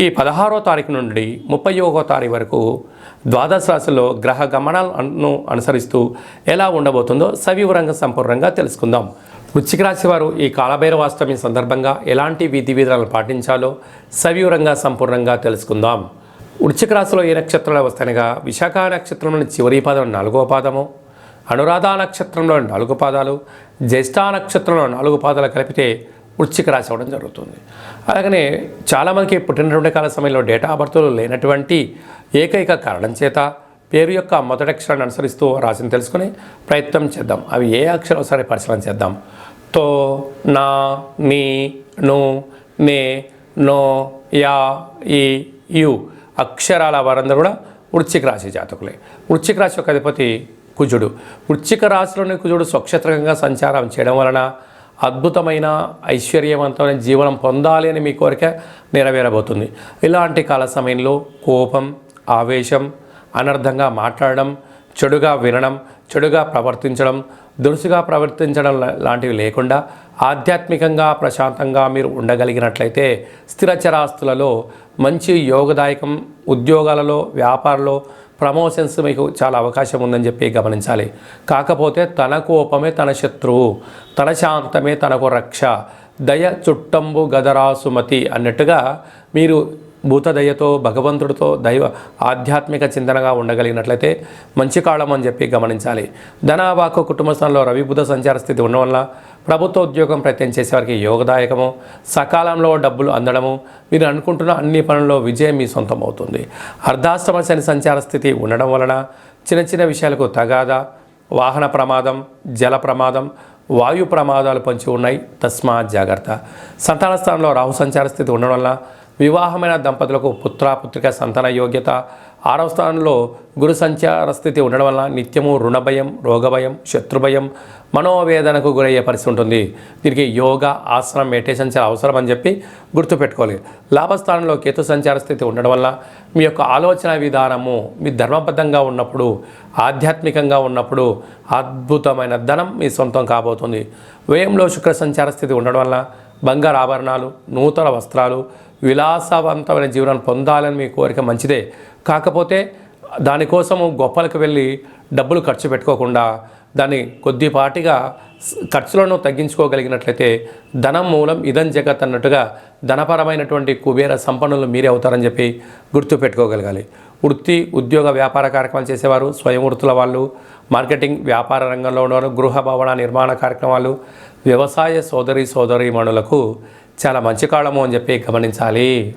ఈ 16వ తారీఖు నుండి 31వ తారీఖు వరకు ద్వాదశ రాశుల్లో గ్రహ గమనాలను అనుసరిస్తూ ఎలా ఉండబోతుందో సవివరంగా సంపూర్ణంగా తెలుసుకుందాం. వృశ్చిక రాశి వారు ఈ కాలభైరవాష్టమి సందర్భంగా ఎలాంటి విధి విధానాలు పాటించాలో సవివరంగా సంపూర్ణంగా తెలుసుకుందాం. వృశ్చిక రాశిలో ఏ నక్షత్రాలు వస్తాయనగా విశాఖ నక్షత్రంలోని చివరి పాదం 4వ పాదము, అనురాధ నక్షత్రంలో 4 పాదాలు, జ్యేష్ఠ నక్షత్రంలో 4 పాదాలు కలిపితే వృశ్చిక రాశి అవ్వడం జరుగుతుంది. అలాగనే చాలామందికి పుట్టినటువంటి కాల సమయంలో డేటా ఆఫ్ బర్త్లు లేనటువంటి ఏకైక కారణం చేత పేరు యొక్క మొదటి అక్షరాన్ని అనుసరిస్తూ రాశిని తెలుసుకుని ప్రయత్నం చేద్దాం. అవి ఏ అక్షరం ఒకసారి పరిశీలన చేద్దాం. తో, నా, నీ, ను, నే, నో, యా, ఈ, యు అక్షరాల వారందరూ కూడా వృశ్చిక రాశి జాతకులే. వృశ్చిక రాశి యొక్క అధిపతి కుజుడు. వృశ్చిక రాశిలోని కుజుడు స్వక్షేత్రంగా సంచారం చేయడం వలన అద్భుతమైన ఐశ్వర్యవంతమైన జీవనం పొందాలి అని మీ కోరిక నెరవేరబోతుంది. ఇలాంటి కాల సమయంలో కోపం, ఆవేశం, అనర్థంగా మాట్లాడడం, చెడుగా వినడం, చెడుగా ప్రవర్తించడం, దురుసుగా ప్రవర్తించడం లాంటివి లేకుండా ఆధ్యాత్మికంగా ప్రశాంతంగా మీరు ఉండగలిగినట్లయితే స్థిరచరాస్తులలో మంచి యోగదాయకం, ఉద్యోగాలలో, వ్యాపారంలో ప్రమోషన్స్ మీకు చాలా అవకాశం ఉందని చెప్పి గమనించాలి. కాకపోతే తన కోపమే తన శత్రువు, తన శాంతమే తనకు రక్ష, దయ చుట్టంబు గదరాసుమతి అన్నట్టుగా మీరు భూతదయతో భగవంతుడితో దైవ ఆధ్యాత్మిక చింతనగా ఉండగలిగినట్లయితే మంచి కాలం అని చెప్పి గమనించాలి. ధనావాకు కుటుంబ స్థానంలో రవి బుధ సంచార స్థితి ఉండడం వల్ల ప్రభుత్వ ఉద్యోగం ప్రయత్నం చేసేవారికి యోగదాయకము, సకాలంలో డబ్బులు అందడము, మీరు అనుకుంటున్న అన్ని పనుల్లో విజయం మీ సొంతం అవుతుంది. అర్ధాష్టమ శని సంచార స్థితి ఉండడం వలన చిన్న చిన్న విషయాలకు తగాదా, వాహన ప్రమాదం, జల ప్రమాదం, వాయు ప్రమాదాలు పొంచి ఉన్నాయి. తస్మాత్ జాగ్రత్త. సంతాన స్థానంలో రాహు సంచార స్థితి ఉండడం వల్ల వివాహమైన దంపతులకు పుత్రిక సంతాన యోగ్యత. 6వ స్థానంలో గురు సంచార స్థితి ఉండడం వల్ల నిత్యము రుణభయం, రోగభయం, శత్రుభయం, మనోవేదనకు గురయ్యే పరిస్థితి ఉంటుంది. దీనికి యోగా, ఆసనం, మెడిటేషన్ చాలా అవసరం అని చెప్పి గుర్తుపెట్టుకోవాలి. లాభస్థానంలో కేతు సంచార స్థితి ఉండడం వల్ల మీ యొక్క ఆలోచన విధానము మీ ధర్మబద్ధంగా ఉన్నప్పుడు, ఆధ్యాత్మికంగా ఉన్నప్పుడు అద్భుతమైన ధనం మీ సొంతం కాబోతుంది. వ్యయంలో శుక్ర సంచార స్థితి ఉండడం వల్ల బంగారు ఆభరణాలు, నూతన వస్త్రాలు, విలాసవంతమైన జీవనాన్ని పొందాలని మీ కోరిక మంచిదే. కాకపోతే దానికోసము గొప్పలకు వెళ్ళి డబ్బులు ఖర్చు పెట్టుకోకుండా దాన్ని కొద్దిపాటిగా ఖర్చులను తగ్గించుకోగలిగినట్లయితే ధనం మూలం ఇదం జగత్ అన్నట్టుగా ధనపరమైనటువంటి కుబేర సంపన్నులు మీరే అవుతారని చెప్పి గుర్తుపెట్టుకోగలగాలి. వృత్తి, ఉద్యోగ, వ్యాపార కార్యక్రమాలు చేసేవారు, స్వయం వృత్తుల వాళ్ళు, మార్కెటింగ్, వ్యాపార రంగంలో ఉన్నవారు, గృహ భవన నిర్మాణ కార్యక్రమాలు, వ్యవసాయ సోదరీమణులకు చాలా మంచి కాలము అని చెప్పి గమనించాలి.